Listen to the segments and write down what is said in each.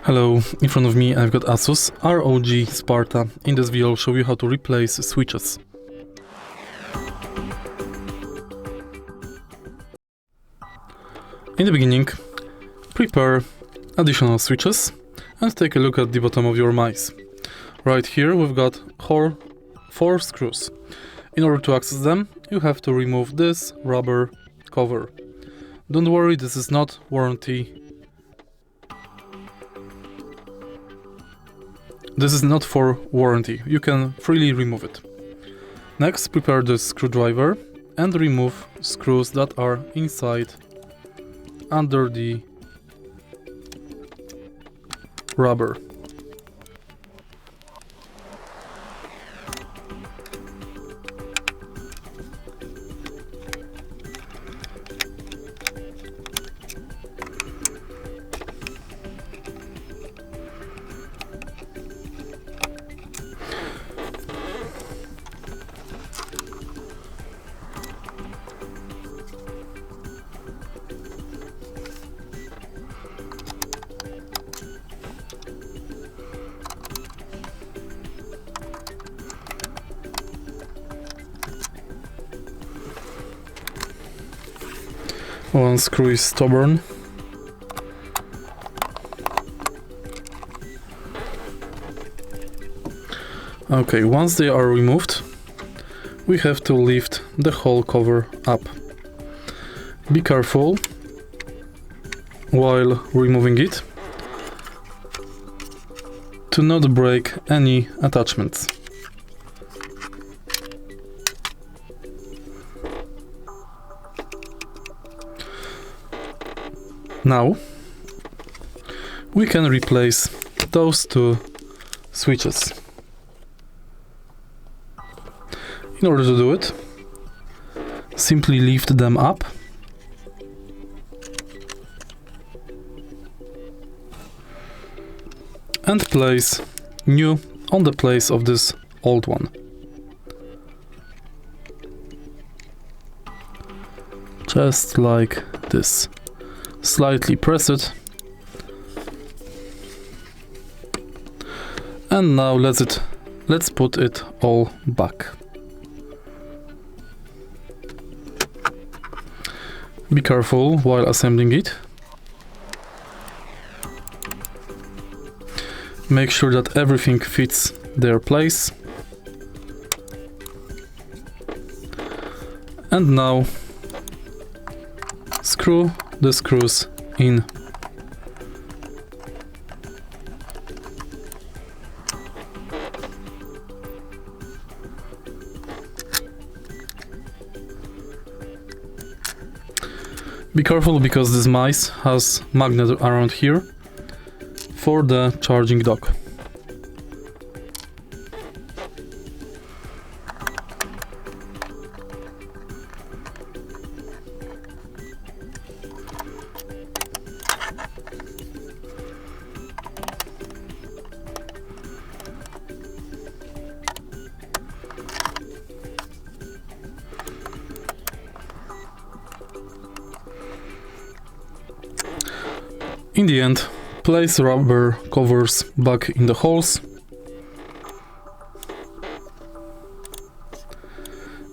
Hello, in front of me I've got ASUS ROG Spatha. In this video I'll show you how to replace switches. In the beginning, prepare additional switches and take a look at the bottom of your mice. Right here we've got four screws. In order to access them, you have to remove this rubber cover. Don't worry, this is not warranty. This is not for warranty, you can freely remove it. Next, prepare the screwdriver and remove screws that are inside under the rubber. One screw is stubborn. Okay, once they are removed, we have to lift the whole cover up. Be careful while removing it to not break any attachments. Now we can replace those two switches. In order to do it, simply lift them up and place new on the place of this old one. Just like this. Slightly press it, and now let's put it all back. Be careful while assembling it. Make sure that everything fits their place. And now screw the screws in. Be careful because this mice has magnet around here for the charging dock. In the end, place rubber covers back in the holes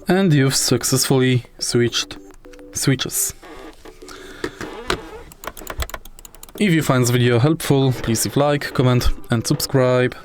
and you've successfully switched switches. If you find this video helpful, please leave a like, comment and subscribe.